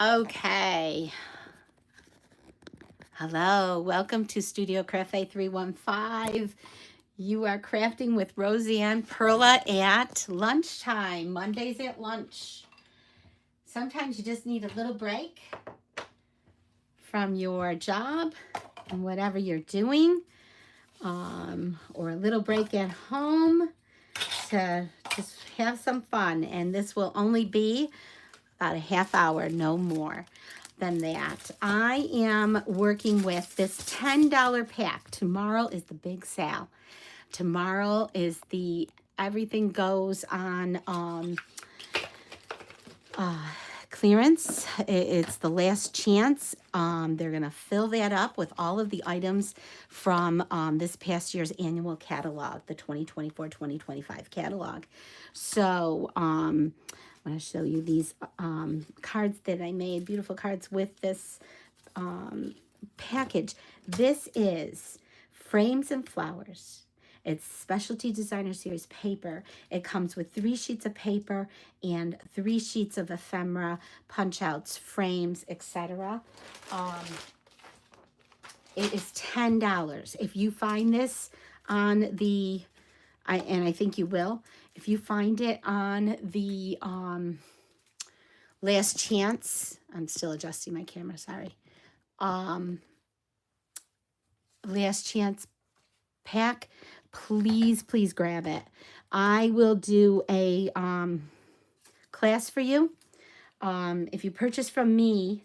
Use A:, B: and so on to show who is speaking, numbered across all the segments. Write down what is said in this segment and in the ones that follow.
A: Okay. Hello, welcome to Studio Cafe 315. You are crafting with Roseanne Perla at lunchtime, Mondays at lunch. Sometimes you just need a little break from your job and whatever you're doing, or a little break at home to just have some fun. And this will only be about a half hour, no more than that. I am working with this $10 pack. Tomorrow is the big sale. Tomorrow is the everything goes on clearance. It's the last chance. They're going to fill that up with all of the items from this past year's annual catalog, the 2024-2025 catalog. So I'm going to show you these cards that I made, beautiful cards with this package. This is Frames and Flowers. It's Specialty Designer Series paper. It comes with 3 sheets of paper and 3 sheets of ephemera, punch outs, frames, etc. It is $10. If you find this on the, and I think you will, if you find it on the last chance, I'm still adjusting my camera, sorry. Last chance pack, please grab it. I will do a class for you. If you purchase from me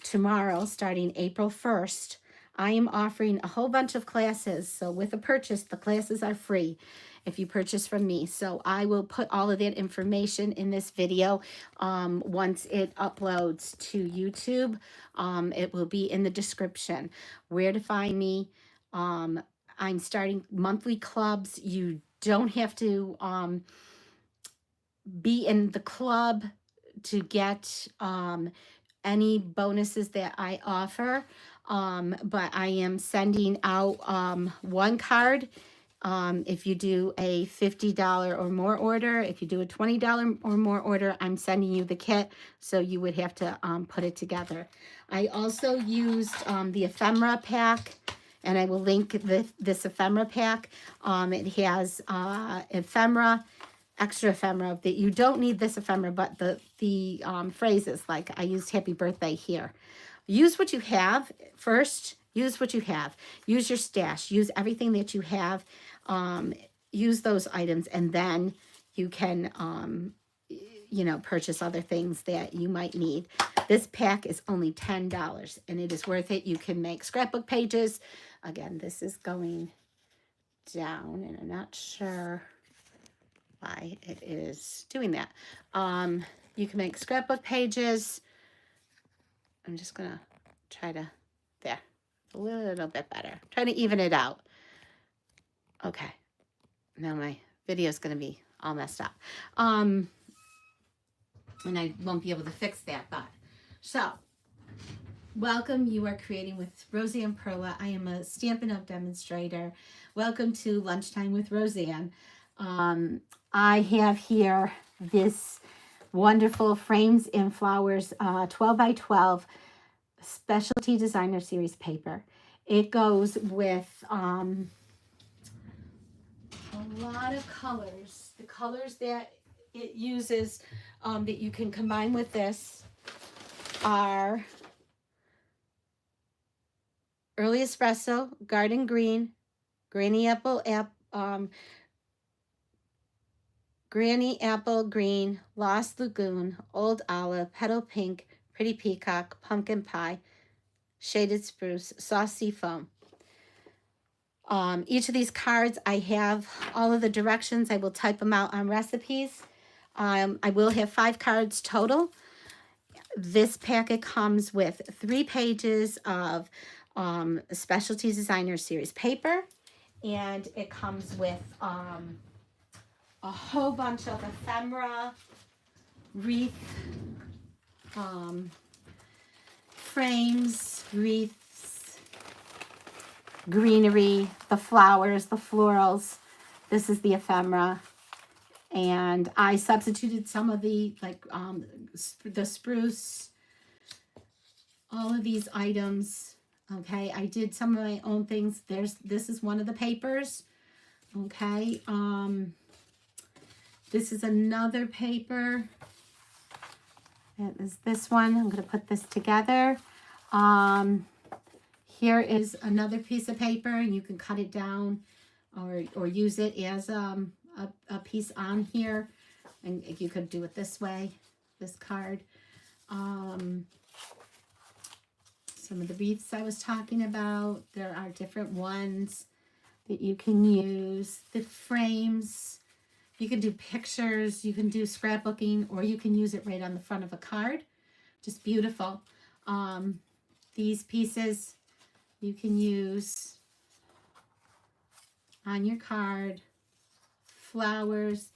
A: tomorrow, starting April 1st, I am offering a whole bunch of classes. So with a purchase, the classes are free if you purchase from me. So I will put all of that information in this video once it uploads to YouTube. It will be in the description. Where to find me. I'm starting monthly clubs. You don't have to be in the club to get any bonuses that I offer. But I am sending out one card if you do a $50 or more order. If you do a $20 or more order, I'm sending you the kit, so you would have to put it together. I also used the ephemera pack, and I will link this ephemera pack. It has ephemera, extra ephemera. That you don't need this ephemera, but the phrases, like I used happy birthday here. Use what you have first. Use what you have. Use your stash. Use everything that you have. Use those items, and then you can purchase other things that you might need. This pack is only $10, and it is worth it. You can make scrapbook pages. Again, this is going down, and I'm not sure why it is doing that. You can make scrapbook pages. I'm just gonna try to, there, a little bit better. Try to even it out. Okay, now my video is gonna be all messed up. And I won't be able to fix that, but so welcome. You are creating with Roseanne Perla. I am a Stampin' Up! Demonstrator. Welcome to Lunchtime with Roseanne. I have here this wonderful Frames and Flowers 12 by 12 Specialty Designer Series paper. It goes with a lot of colors. The colors that it uses that you can combine with this are Early Espresso, Garden Green, Granny Apple Green, Lost Lagoon, Old Olive, Petal Pink, Pretty Peacock, Pumpkin Pie, Shaded Spruce, Soft Sea Foam. Each of these cards, I have all of the directions. I will type them out on recipes. I will have 5 cards total. This packet comes with 3 pages of Specialty Designer Series paper, and it comes with a whole bunch of ephemera, wreath, frames, wreaths, greenery, the flowers, the florals. This is the ephemera. And I substituted some of the, like, the spruce all of these items. Okay, I did some of my own things. This is one of the papers. Okay, this is another paper. That is this one. I'm going to put this together. Here is another piece of paper, and you can cut it down or use it as a piece on here. And you could do it this way, this card. Some of the wreaths I was talking about. There are different ones that you can use. The frames. You can do pictures. You can do scrapbooking, or you can use it right on the front of a card. Just beautiful. These pieces you can use on your card. Flowers,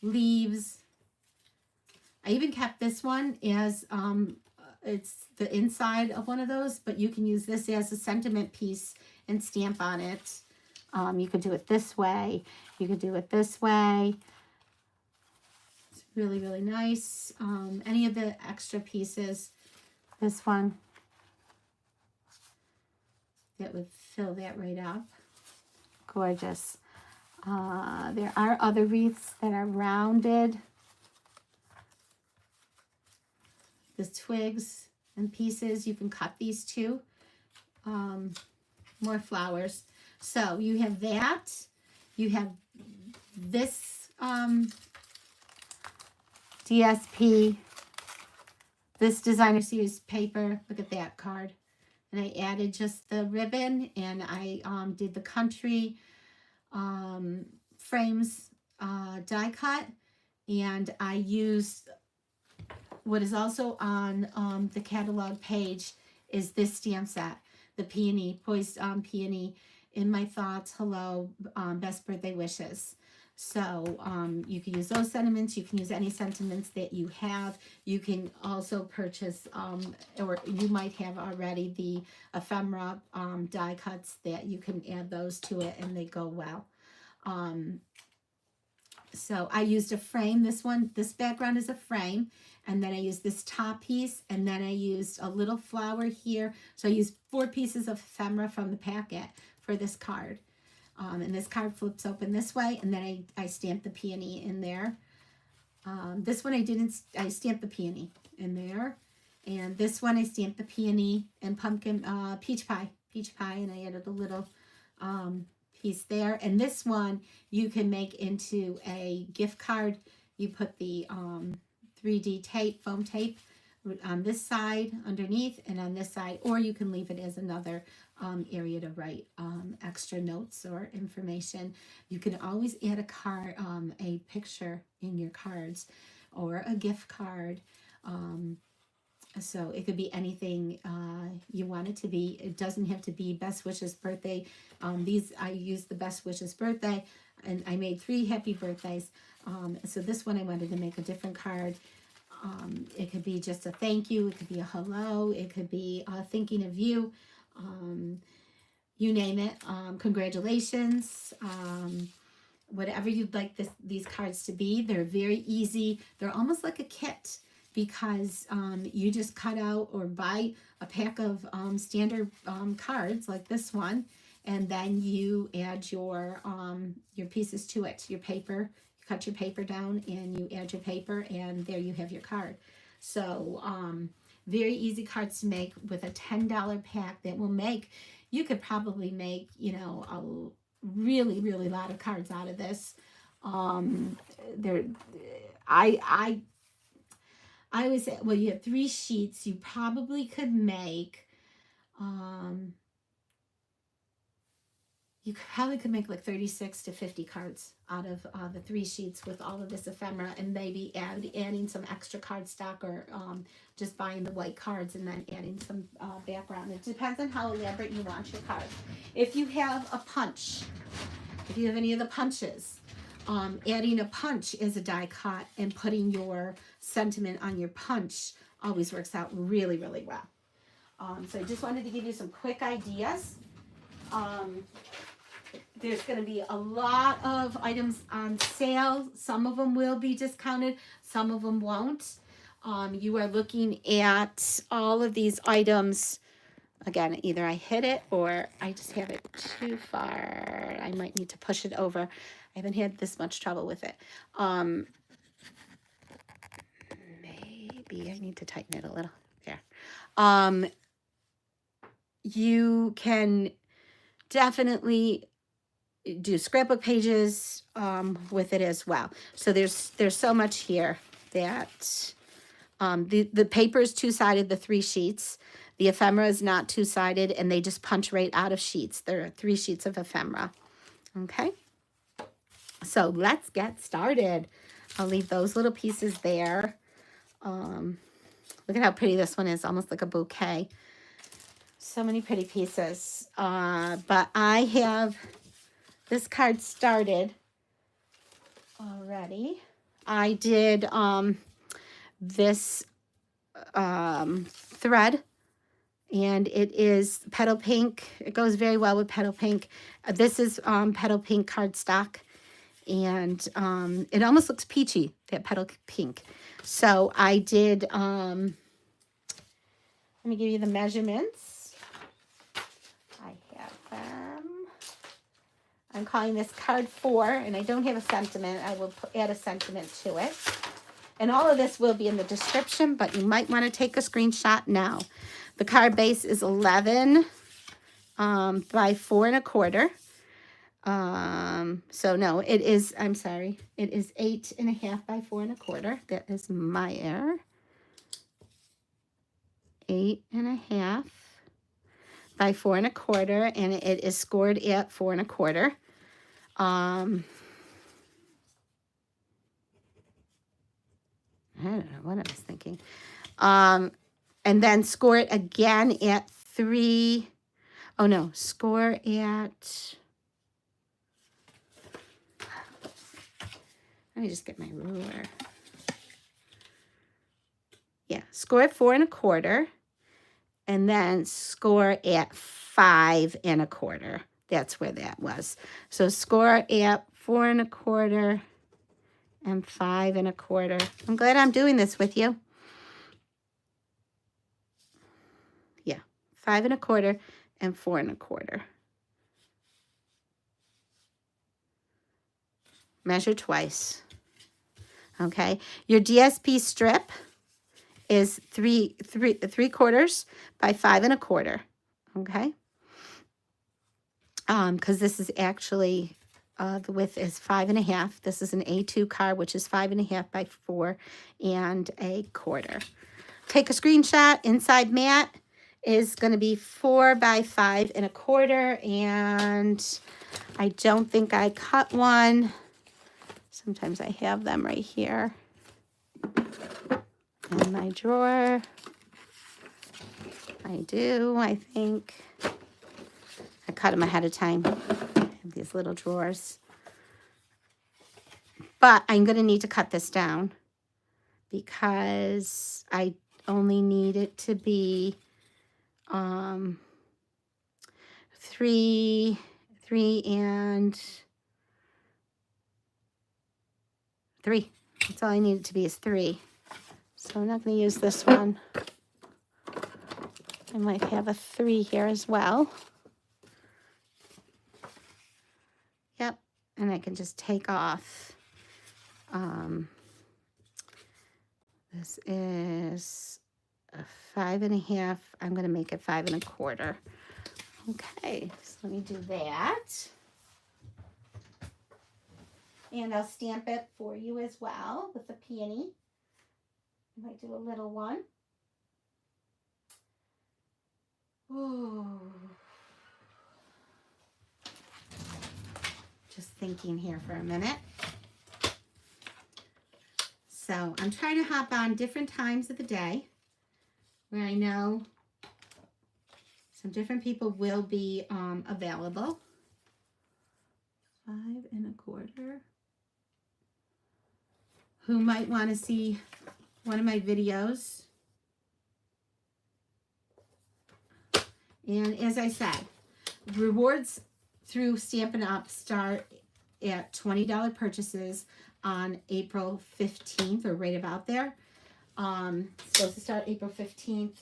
A: leaves. I even kept this one as it's the inside of one of those, but you can use this as a sentiment piece and stamp on it. You could do it this way. You could do it this way. It's really, really nice. Any of the extra pieces, this one, that would fill that right up. Gorgeous. There are other wreaths that are rounded. The twigs and pieces, you can cut these too. More flowers. So you have that. You have this DSP, this designer series paper. Look at that card. And I added just the ribbon, and I did the country frames die cut, and I used what is also on the catalog page is this stamp set, the Peony, Poised Peony, in my thoughts, hello, best birthday wishes. So you can use those sentiments. You can use any sentiments that you have. You can also purchase, or you might have already, the ephemera die cuts that you can add those to it, and they go well. So I used a frame. This background is a frame. And then I used this top piece, and then I used a little flower here. So I used 4 pieces of ephemera from the packet for this card. And this card flips open this way, and then I stamped the peony in there. This one I stamped the peony in there. And this one I stamped the peony and pumpkin, peach pie, and I added a little piece there. And this one you can make into a gift card. You put the 3D tape, foam tape, on this side underneath and on this side, or you can leave it as another area to write extra notes or information. You can always add a card, a picture in your cards, or a gift card. So it could be anything you want it to be. It doesn't have to be best wishes birthday. These I used the best wishes birthday, and I made 3 happy birthdays. So this one I wanted to make a different card. It could be just a thank you. It could be a hello. It could be thinking of you. You name it. Congratulations. Whatever you'd like these cards to be. They're very easy. They're almost like a kit, because you just cut out or buy a pack of standard cards like this one, and then you add your pieces to it, your paper. Cut your paper down and you add your paper, and there you have your card. So very easy cards to make with a $10 pack that will make, you could probably make, you know, a really, really lot of cards out of this. I always say, well, you have 3 sheets, you probably could make you probably could make like 36 to 50 cards out of the 3 sheets with all of this ephemera, and maybe adding some extra cardstock, or just buying the white cards and then adding some background. It depends on how elaborate you want your cards. If you have a punch, if you have any of the punches, adding a punch as a die cut and putting your sentiment on your punch always works out really, really well. So I just wanted to give you some quick ideas. There's going to be a lot of items on sale. Some of them will be discounted, some of them won't. You are looking at all of these items. Again, either I hit it or I just have it too far. I might need to push it over. I haven't had this much trouble with it. Maybe I need to tighten it a little. There. You can definitely do scrapbook pages with it as well. So there's so much here that the paper is two-sided, the 3 sheets. The ephemera is not two-sided, and they just punch right out of sheets. There are 3 sheets of ephemera. Okay, so let's get started. I'll leave those little pieces there. Look at how pretty this one is, almost like a bouquet. So many pretty pieces. But I have this card started already. I did this thread, and it is petal pink. It goes very well with petal pink. This is petal pink cardstock, and it almost looks peachy, that petal pink. So I did, let me give you the measurements. I have them. I'm calling this card 4, and I don't have a sentiment. I will add a sentiment to it. And all of this will be in the description, but you might want to take a screenshot now. The card base is 11 by 4 1/4. So no, it is, I'm sorry, it is 8 1/2 by 4 1/4. That is my error. 8 1/2 by 4 1/4, and it is scored at 4 1/4. I don't know what I was thinking. And then score it again at 3. Oh no, score at, let me just get my ruler. Yeah, score at 4 1/4, and then score at 5 1/4. That's where that was. So score at 4 1/4 and 5 1/4. I'm glad I'm doing this with you. Yeah, 5 1/4 and 4 1/4. Measure twice. Okay, your DSP strip is 3/4 by 5 1/4. Okay, because this is actually the width is 5 1/2. This is an A2 card, which is 5 1/2 by 4 1/4. Take a screenshot. Inside mat is going to be 4 by 5 1/4, and I don't think I cut one. Sometimes I have them right here in my drawer. I do, I think. I cut them ahead of time. I have these little drawers. But I'm going to need to cut this down because I only need it to be 3 and 3. That's all I need it to be is 3. So I'm not going to use this one. I might have a 3 here as well. Yep, and I can just take off. This is a 5 1/2. I'm going to make it 5 1/4. Okay, so let me do that. And I'll stamp it for you as well with the peony. I might do a little one. Ooh. Just thinking here for a minute. So I'm trying to hop on different times of the day where I know some different people will be available. 5 1/4. Who might want to see one of my videos. And as I said, rewards through Stampin' Up! Start at $20 purchases on April 15th or right about there. Supposed to start April 15th,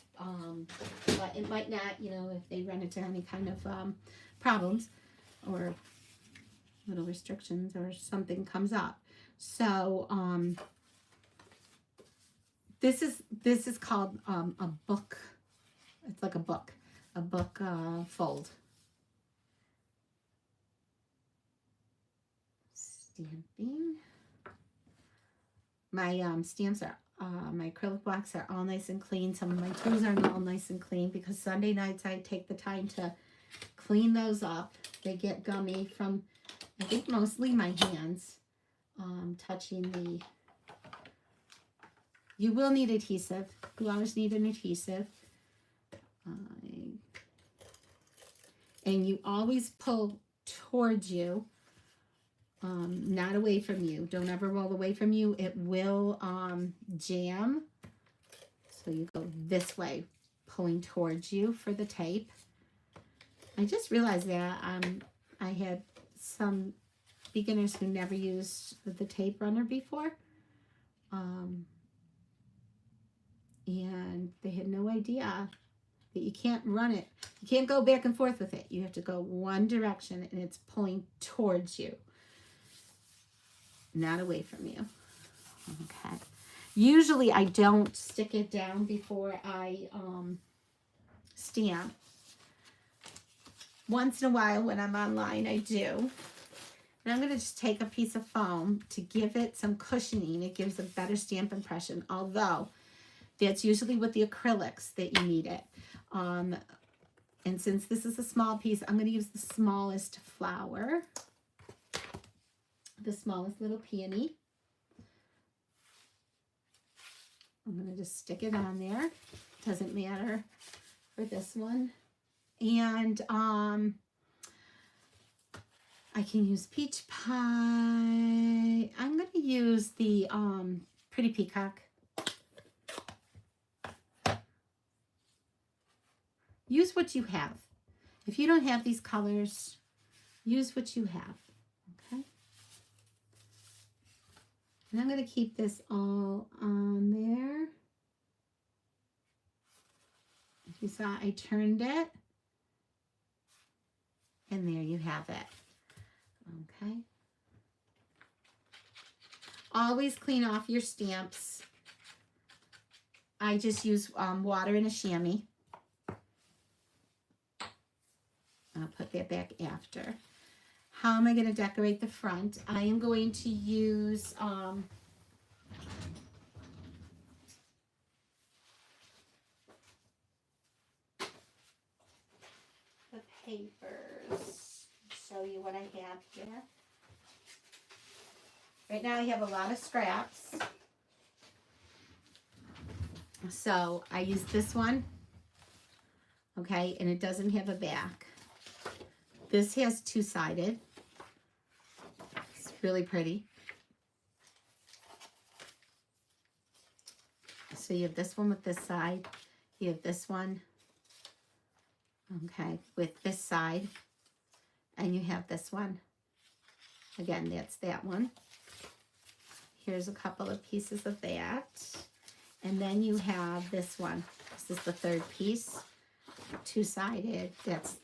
A: but it might not, you know, if they run into any kind of problems or little restrictions or something comes up. So this is called a book. It's like a book fold. Stamping. My stamps are, my acrylic blocks are all nice and clean. Some of my tools are all nice and clean because Sunday nights I take the time to clean those up. They get gummy from, I think, mostly my hands touching the, you will need adhesive. You always need an adhesive. And you always pull towards you, not away from you. Don't ever roll away from you. It will jam. So you go this way, pulling towards you for the tape. I just realized that I had some beginners who never used the tape runner before. And they had no idea that you can't run it. You can't go back and forth with it. You have to go one direction and it's pulling towards you, not away from you. Okay. Usually I don't stick it down before I stamp. Once in a while when I'm online, I do. And I'm going to just take a piece of foam to give it some cushioning. It gives a better stamp impression, although that's usually with the acrylics that you need it. And since this is a small piece, I'm going to use the smallest flower, the smallest little peony. I'm going to just stick it on there. Doesn't matter for this one. And I can use peach pie. I'm going to use the Pretty Peacock. Use what you have. If you don't have these colors, use what you have, okay? And I'm going to keep this all on there. If you saw, I turned it. And there you have it, okay? Always clean off your stamps. I just use water and a chamois. I'll put that back after. How am I going to decorate the front? I am going to use the papers. Show you what I have here. Right now I have a lot of scraps. So I use this one. Okay, and it doesn't have a back. This has two-sided. It's really pretty. So you have this one with this side. You have this one, okay, with this side. And you have this one. Again, that's that one. Here's a couple of pieces of that. And then you have this one. This is the third piece. Two-sided. That's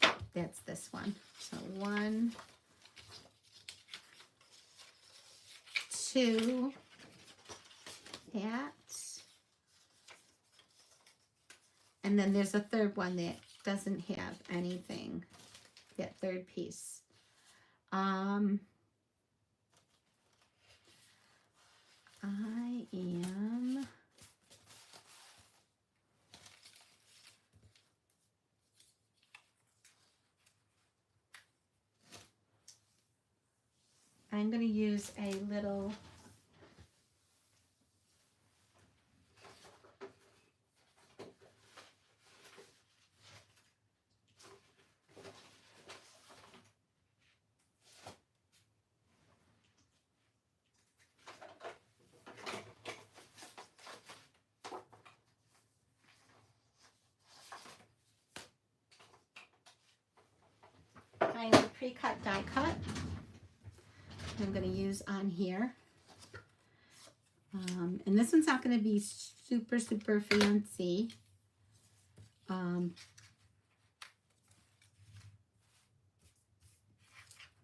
A: this one. So 1, 2, that. And then there's a third one that doesn't have anything. That third piece. I am I'm going to use a little kind of pre-cut die cut. I'm going to use on here. And this one's not going to be super, super fancy.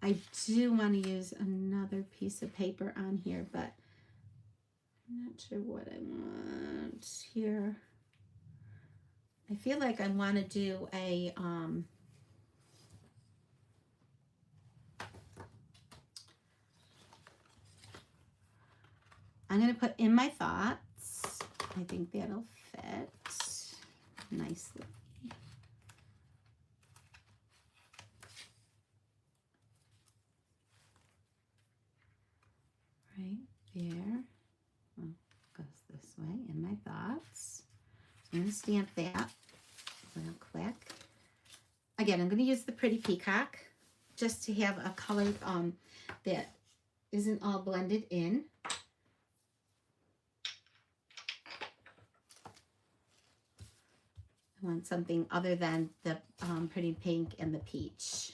A: I do want to use another piece of paper on here, but I'm not sure what I want here. I feel like I want to do a, I'm going to put in my thoughts. I think that'll fit nicely. Right there. Well, goes this way in my thoughts. So I'm going to stamp that real quick. Again, I'm going to use the Pretty Peacock just to have a color that isn't all blended in. I want something other than the Pretty Pink and the Peach.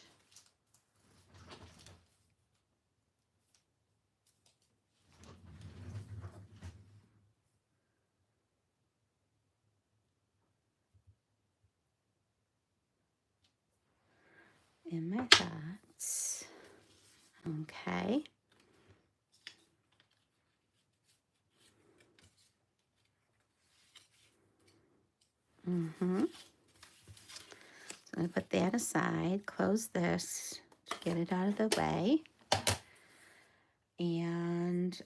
A: In my thoughts. Okay. So I'm going to put that aside, close this to get it out of the way. And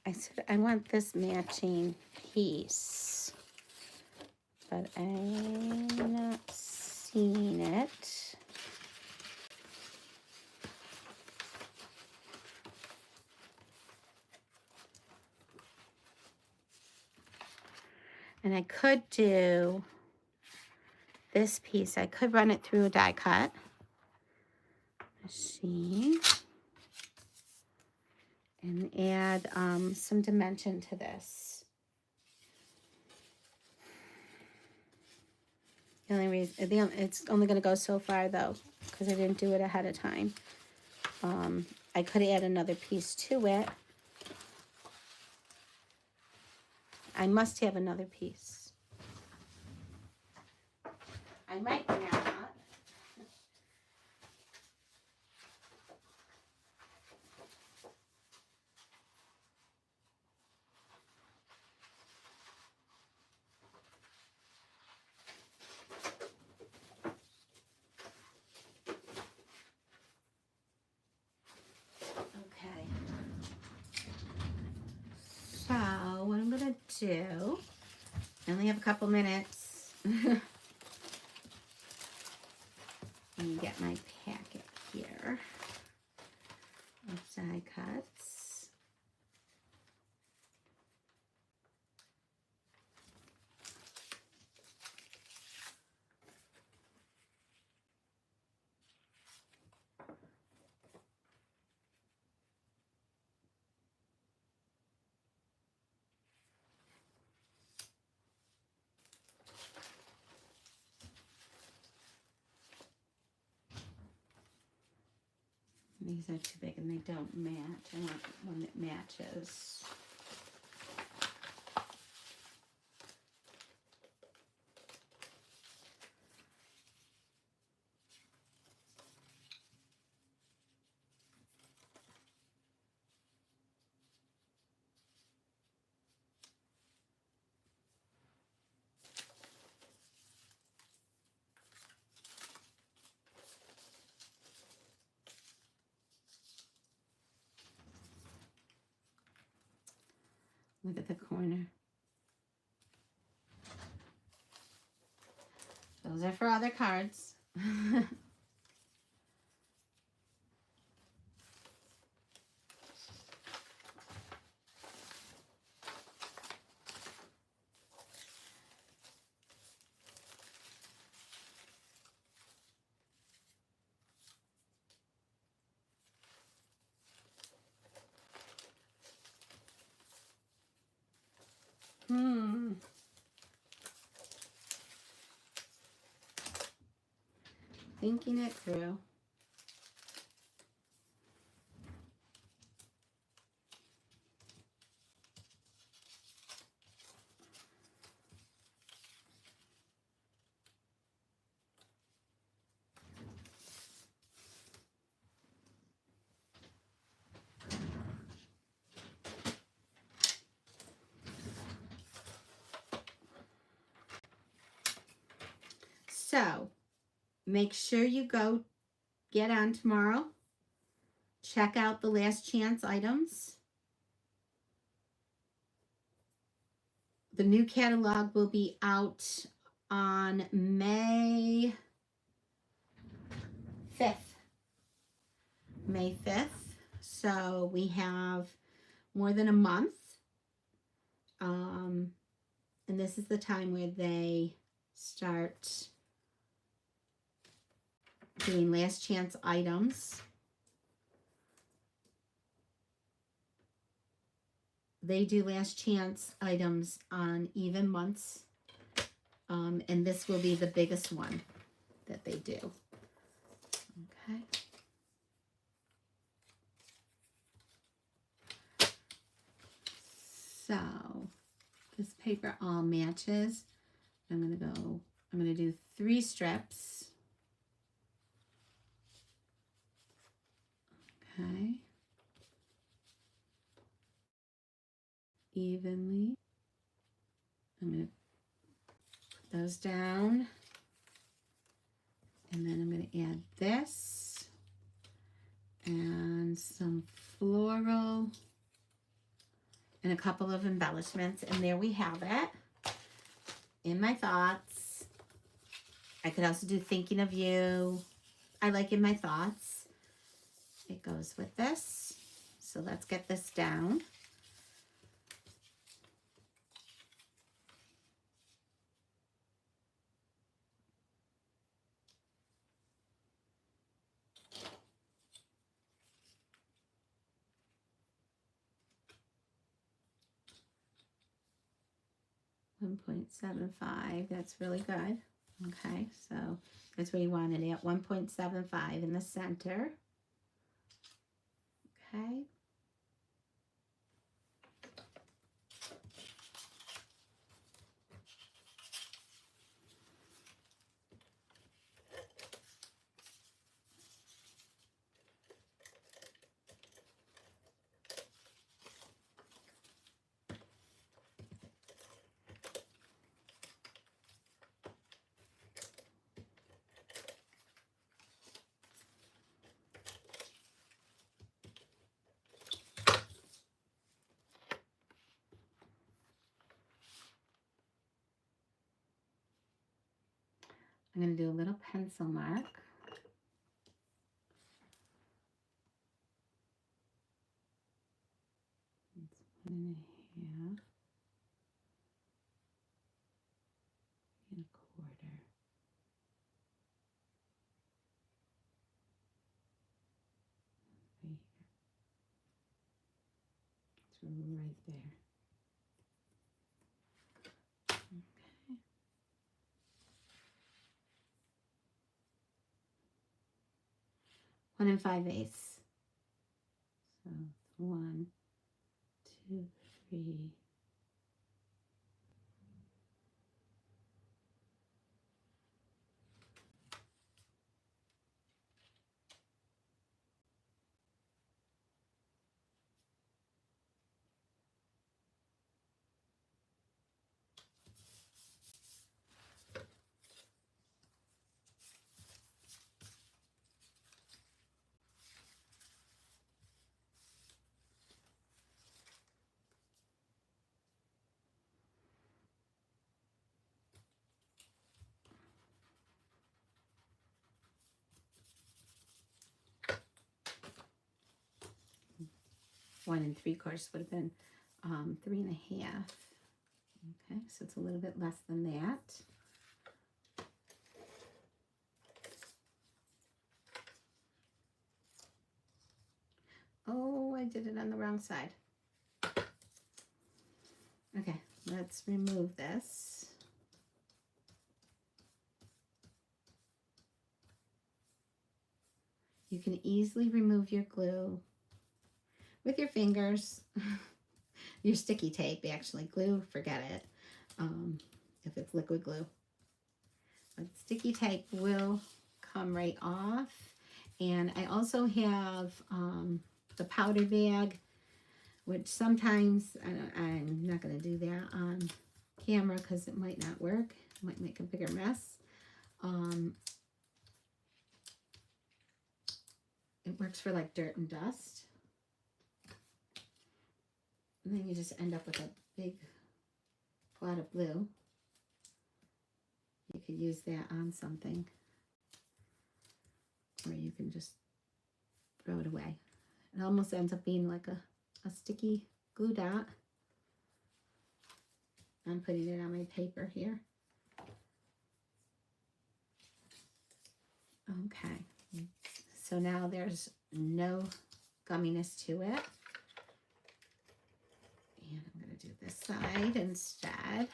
A: I said I want this matching piece, but I'm not seeing it. And I could do this piece. I could run it through a die cut machine and add some dimension to this. The only reason, it's only going to go so far though, because I didn't do it ahead of time. I could add another piece to it. I must have another piece. I might not. Okay. So what I'm gonna do, I only have a couple minutes. Let me get my packet here of die cuts. These are too big and they don't match. I want one that matches. Look at the corner. Those are for other cards. Thinking it through. So make sure you go get on tomorrow. Check out the last chance items. The new catalog will be out on May 5th. May 5th. So we have more than a month. And this is the time where they start doing last chance items. They do last chance items on even months. And this will be the biggest one that they do. Okay. So this paper all matches. I'm gonna do 3 strips. Okay. Evenly. I'm gonna put those down. And then I'm gonna add this and some floral and a couple of embellishments. And there we have it. In my thoughts. I could also do thinking of you. I like in my thoughts. It goes with this. So let's get this down. .75, that's really good. Okay, so that's where you want it at, 1.75 in the center. Okay. I'm going to do a little pencil mark. It's 1.5 and 1/4. Right here. It's right there. Okay. 1 5/8. So 1, 2, 3. One 3/4 would have been 3.5. Okay, so it's a little bit less than that. Oh, I did it on the wrong side. Okay, let's remove this. You can easily remove your glue with your fingers. Your sticky tape, actually. Glue, forget it. If it's liquid glue. But sticky tape will come right off. And I also have the powder bag, which sometimes, I'm not going to do that on camera because it might not work. It might make a bigger mess. It works for like dirt and dust. And then you just end up with a big clot of glue. You could use that on something. Or you can just throw it away. It almost ends up being like a sticky glue dot. I'm putting it on my paper here. Okay. So now there's no gumminess to it. And I'm going to do this side instead.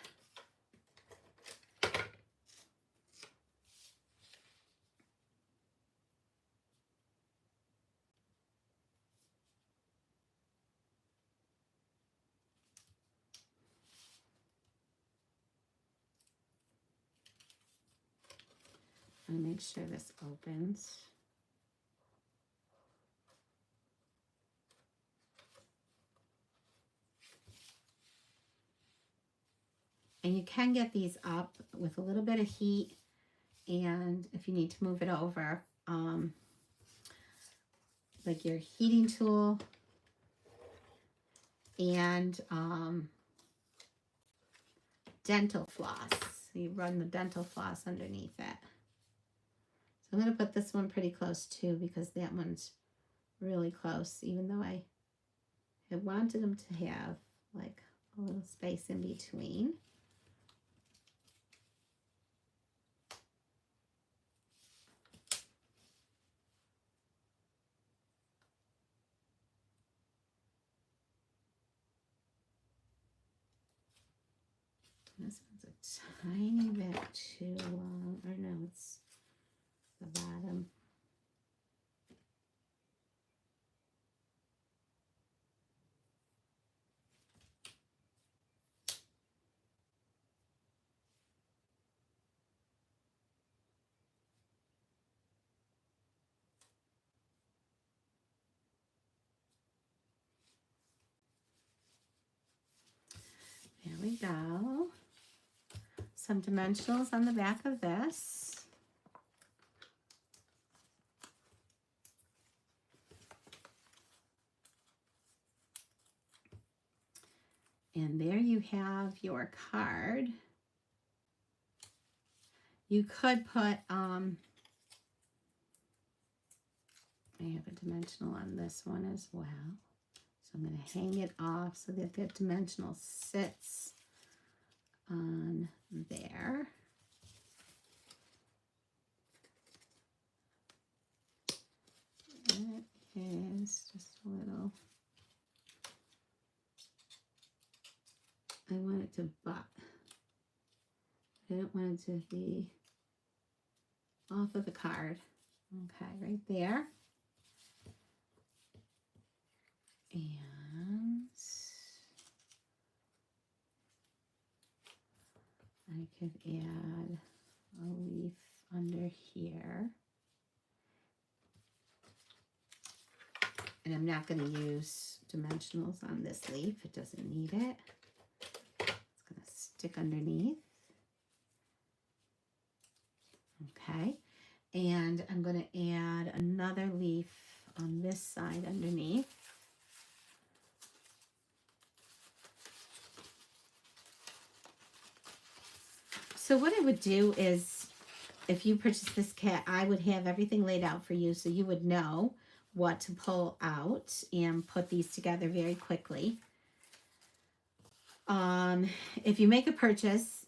A: And make sure this opens. And you can get these up with a little bit of heat, and if you need to move it over, like your heating tool and dental floss. You run the dental floss underneath it. So I'm going to put this one pretty close too, because that one's really close, even though I had wanted them to have like a little space in between. This one's a tiny bit too long, or no, it's the bottom. There we go. Some dimensionals on the back of this. And there you have your card. You could put, I have a dimensional on this one as well. So I'm going to hang it off so that the dimensional sits on there. It is just a little, I want it to butt. I don't want it to be off of the card. Okay, right there. And I could add a leaf under here. And I'm not going to use dimensionals on this leaf. It doesn't need it. It's going to stick underneath. Okay. And I'm going to add another leaf on this side underneath. So what I would do is, if you purchase this kit, I would have everything laid out for you so you would know what to pull out and put these together very quickly. If you make a purchase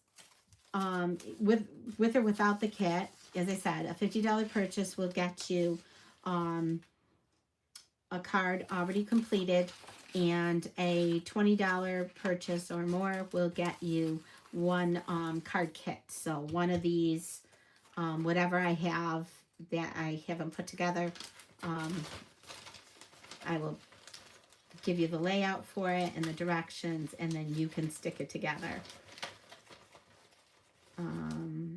A: with or without the kit, as I said, a $50 purchase will get you a card already completed, and a $20 purchase or more will get you one card kit. So one of these, whatever I have that I haven't put together, I will give you the layout for it and the directions, and then you can stick it together.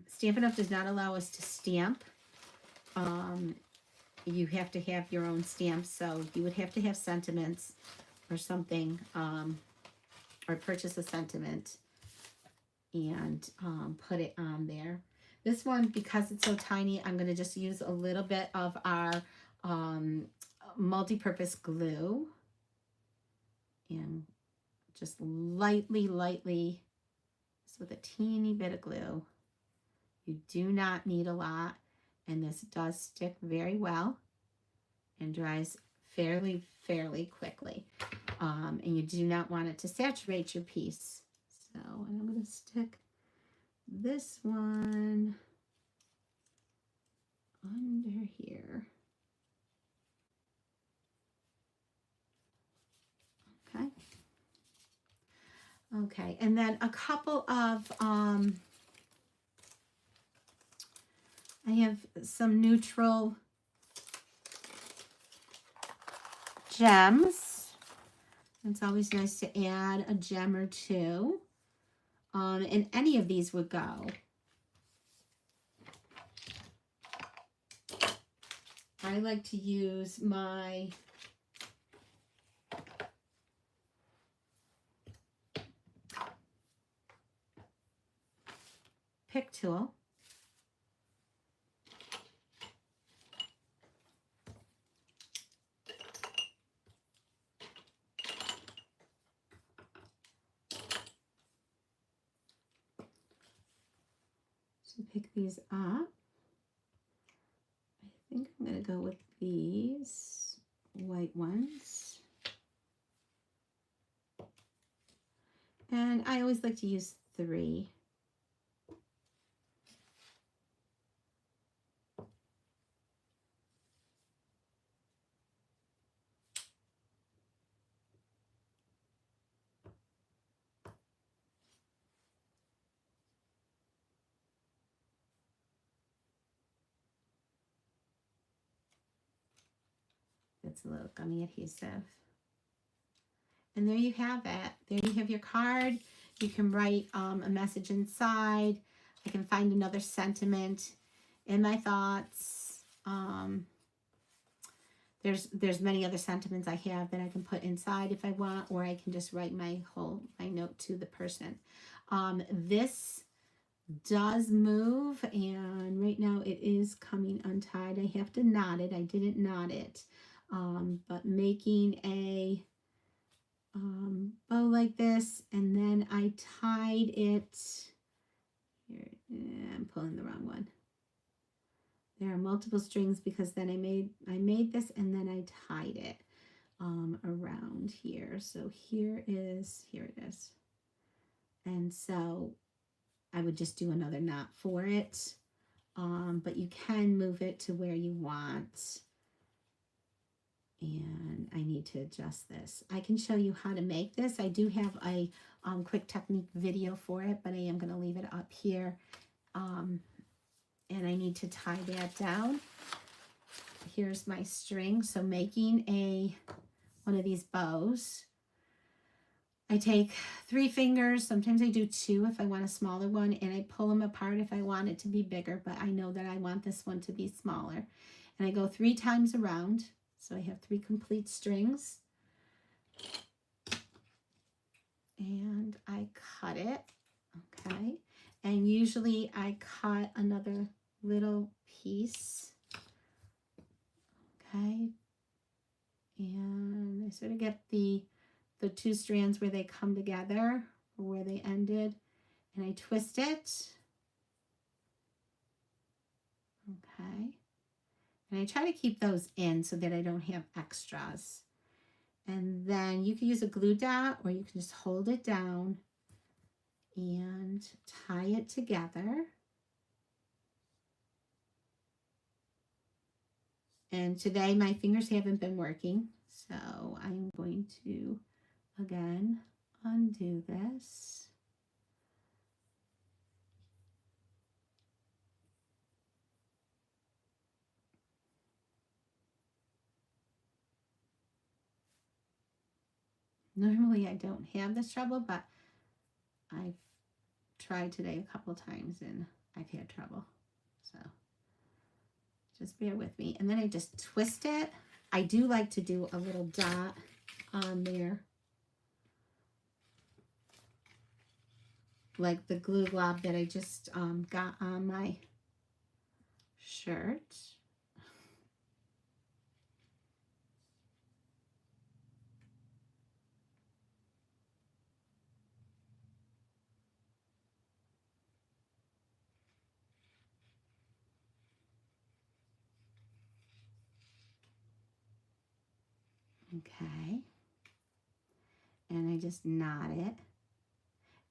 A: Stampin' Up! Does not allow us to stamp. You have to have your own stamps, so you would have to have sentiments or something, or purchase a sentiment and put it on there. This one, because it's so tiny, I'm going to just use a little bit of our multi-purpose glue and just lightly, just with a teeny bit of glue. You do not need a lot, and this does stick very well and dries fairly quickly. And you do not want it to saturate your piece. So I'm going to stick this one under here. Okay. Okay, and then a couple of, I have some neutral gems. It's always nice to add a gem or two. And any of these would go. I like to use my pick tool. So pick these up. I think I'm going to go with these white ones. And I always like to use 3. It's a little gummy adhesive. And there you have it. There you have your card. You can write a message inside. I can find another sentiment in my thoughts. There's many other sentiments I have that I can put inside if I want, or I can just write my note to the person. This does move, and right now it is coming untied. I have to knot it. I didn't knot it. But making a bow like this, and then I tied it here. I'm pulling the wrong one. There are multiple strings because then I made this and then I tied it around here. So here it is. And so I would just do another knot for it. But you can move it to where you want. And I need to adjust this. I can show you how to make this. I do have a quick technique video for it, but I am going to leave it up here. And I need to tie that down. Here's my string. So making one of these bows, I take 3 fingers. Sometimes I do 2 if I want a smaller one, and I pull them apart if I want it to be bigger, but I know that I want this one to be smaller. And I go 3 times around. So I have 3 complete strings. And I cut it, okay? And usually I cut another little piece, okay? And I sort of get the 2 strands where they come together, or where they ended, and I twist it, okay? And I try to keep those in so that I don't have extras. And then you can use a glue dot, or you can just hold it down and tie it together. And today my fingers haven't been working, so I'm going to, again, undo this. Normally I don't have this trouble, but I've tried today a couple times and I've had trouble. So just bear with me. And then I just twist it. I do like to do a little dot on there, like the glue glob that I just got on my shirt. Okay. And I just knot it.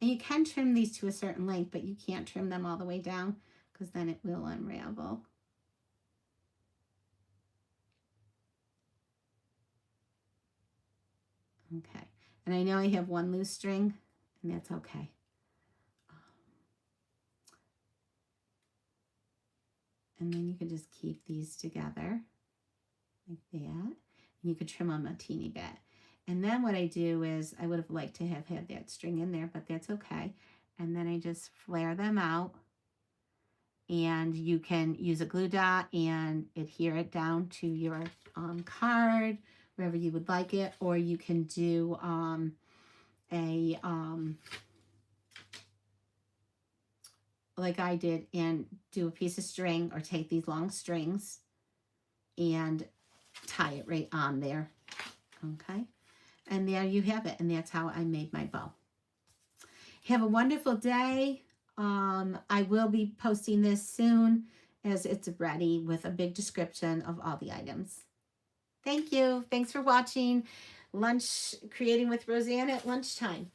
A: And you can trim these to a certain length, but you can't trim them all the way down because then it will unravel. Okay. And I know I have one loose string, and that's okay. And then you can just keep these together like that. And you could trim them a teeny bit. And then what I do is, I would have liked to have had that string in there, but that's okay. And then I just flare them out. And you can use a glue dot and adhere it down to your card, wherever you would like it. Or you can do like I did, and do a piece of string, or take these long strings and tie it right on there. Okay. And there you have it. And that's how I made my bow. Have a wonderful day. I will be posting this soon as it's ready with a big description of all the items. Thank you. Thanks for watching Lunch Creating with Roseanne at lunchtime.